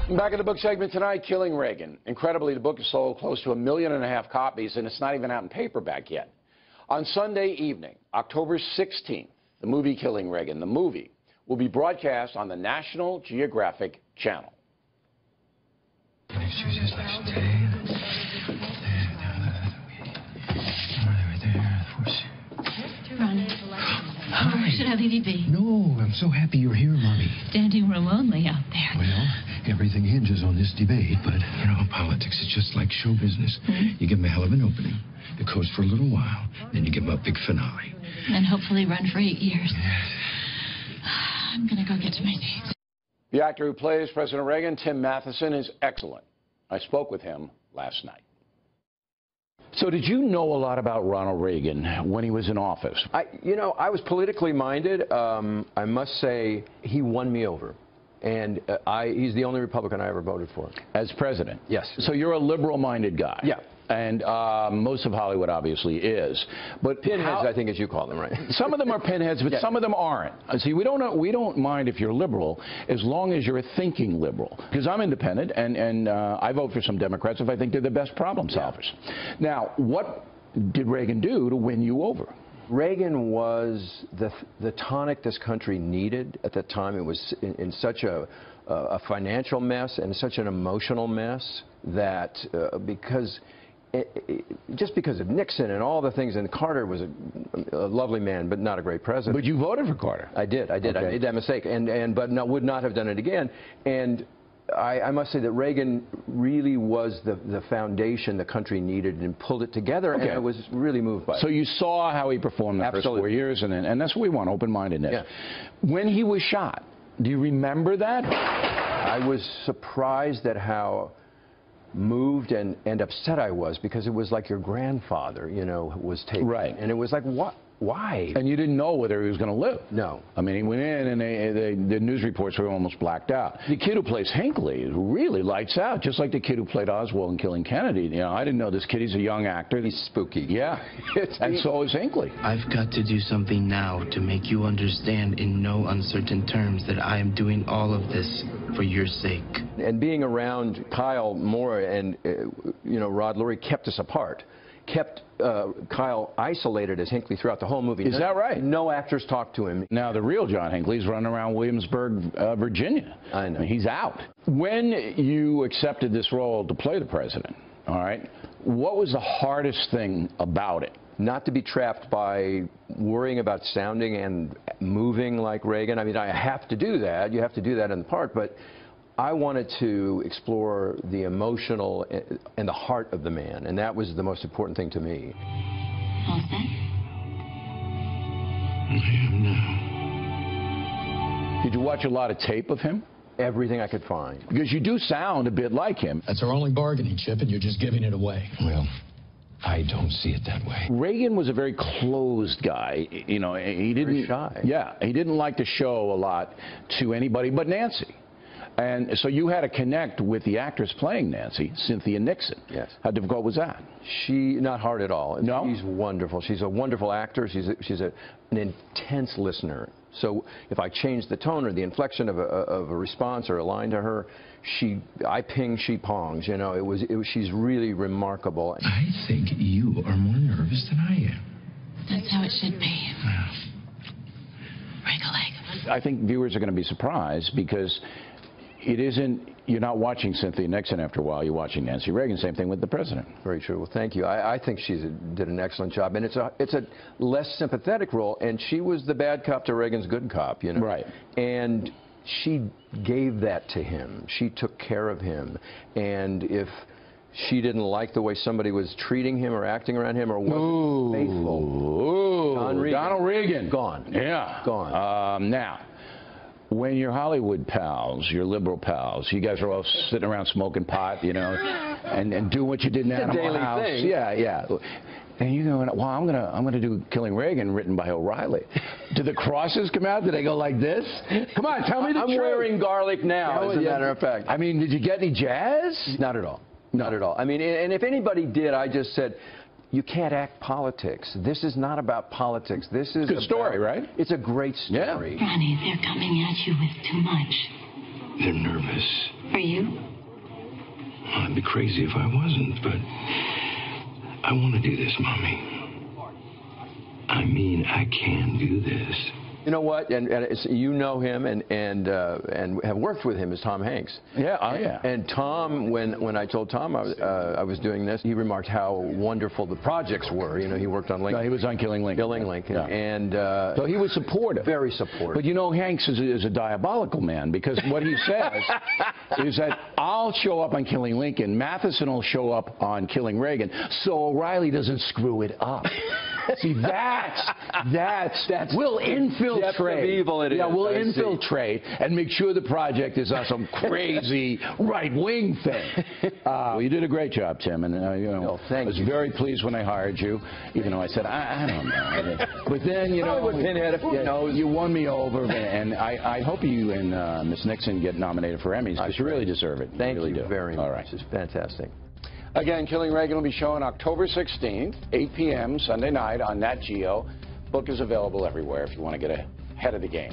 Back in the book segment tonight, Killing Reagan. Incredibly, the book has sold close to 1.5 million copies, and it's not even out in paperback yet. On Sunday evening, October 16th, the movie Killing Reagan, the movie, will be broadcast on the National Geographic Channel. Where should I leave you be? No, I'm so happy you're here, Mommy. Standing room only out there. Well, everything hinges on this debate, but, you know, politics is just like show business. You give them a hell of an opening. It goes for a little while, then you give them a big finale. And hopefully run for 8 years. I'm going to go get to my seats. The actor who plays President Reagan, Tim Matheson, is excellent. I spoke with him last night. So did you know a lot about Ronald Reagan when he was in office? I was politically minded. I must say he won me over. And he's the only Republican I ever voted for. As president? Yes. So you're a liberal-minded guy? Yeah. And most of Hollywood obviously is. But pinheads, I think, as you call them, right? Some of them are pinheads, but some of them aren't. See, we don't mind if you're liberal as long as you're a thinking liberal. Because I'm independent, and I vote for some Democrats if I think they're the best problem solvers. Yeah. Now, what did Reagan do to win you over? Reagan was the tonic this country needed at the time. It was in such a financial mess and such an emotional mess that just because of Nixon and all the things, and Carter was a lovely man, but not a great president. But you voted for Carter. I did. Okay. I made that mistake, but would not have done it again. And I must say that Reagan really was the foundation the country needed and pulled it together, and I was really moved by it. So you saw how he performed the first 4 years, and that's what we want, open-mindedness. Yeah. When he was shot, do you remember that? I was surprised at how moved and upset I was, because it was like your grandfather, was taken. Right. And it was like, what? Why? And you didn't know whether he was going to live. No. I mean, he went in, and the news reports were almost blacked out. The kid who plays Hinckley really lights out, just like the kid who played Oswald in Killing Kennedy. I didn't know this kid. He's a young actor. He's spooky. Yeah. And so is Hinckley. I've got to do something now to make you understand in no uncertain terms that I am doing all of this for your sake. And being around Kyle more and, Rod Lurie kept us apart. Kept Kyle isolated as Hinckley throughout the whole movie. Is that right? No actors talked to him. Now, the real John Hinckley's running around Williamsburg, Virginia. I know. He's out. When you accepted this role to play the president, all right, what was the hardest thing about it? Not to be trapped by worrying about sounding and moving like Reagan. I mean, I have to do that. You have to do that in the part, but I wanted to explore the emotional and the heart of the man, and that was the most important thing to me. All set? I am now. Did you watch a lot of tape of him? Everything I could find. Because you do sound a bit like him. That's our only bargaining chip, and you're just giving it away. Well, I don't see it that way. Reagan was a very closed guy. He didn't. Very shy. Yeah, he didn't like to show a lot to anybody but Nancy. And so you had to connect with the actress playing Nancy, Cynthia Nixon. Yes. How difficult was that? Not hard at all. No? She's wonderful. She's a wonderful actor. She's an intense listener. So if I change the tone or the inflection of a response or a line to her, I ping, she pongs. She's really remarkable. I think you are more nervous than I am. That's how it should be. Break a leg. I think viewers are going to be surprised because you're not watching Cynthia Nixon after a while, you're watching Nancy Reagan. Same thing with the president. Very true. Well, thank you. I think she did an excellent job. And it's a less sympathetic role, and she was the bad cop to Reagan's good cop, Right. And she gave that to him. She took care of him. And if she didn't like the way somebody was treating him or acting around him or wasn't faithful, Donald Reagan. Gone. Yeah. Gone. Now, when your Hollywood pals, your liberal pals, you guys are all sitting around smoking pot, and doing what you did in Animal House. Thing. Yeah. And you go, well, I'm gonna do Killing Reagan, written by O'Reilly. Do the crosses come out? Do they go like this? Come on, tell me the truth. I'm wearing garlic now, as a matter of fact. I mean, did you get any jazz? Not at all. Not at all. I mean, and if anybody did, I just said, you can't act politics. This is not about politics. This is a good story, right? It's a great story. Ronnie, they're coming at you with too much. They're nervous. Are you? Well, I'd be crazy if I wasn't, but I want to do this, Mommy. I mean, I can do this. You know what? And you know him and have worked with him is Tom Hanks. Yeah, oh yeah. And Tom, when I told Tom I was doing this, he remarked how wonderful the projects were. You know, he worked on Lincoln. No, he was on Killing Lincoln. Killing Lincoln. Yeah. And so he was supportive. Very supportive. But you know, Hanks is a diabolical man, because what he says is that I'll show up on Killing Lincoln, Matheson will show up on Killing Reagan, so O'Reilly doesn't screw it up. See, that's we'll infiltrate. Depth of evil it is. Yeah, we'll I see. infiltrate and make sure the project is on some crazy right-wing thing. Well, you did a great job, Tim, and you know, Oh, thank I was you. very pleased when I hired you, even though I said I don't know. But then you know, Hollywood pinhead, who knows? you won me over, and I hope you and Miss Nixon get nominated for Emmys, because you really deserve it. Thank really you do. very much. All right. It's fantastic. Again, Killing Reagan will be showing October 16th, 8 p.m. Sunday night on Nat Geo. Book is available everywhere if you want to get ahead of the game.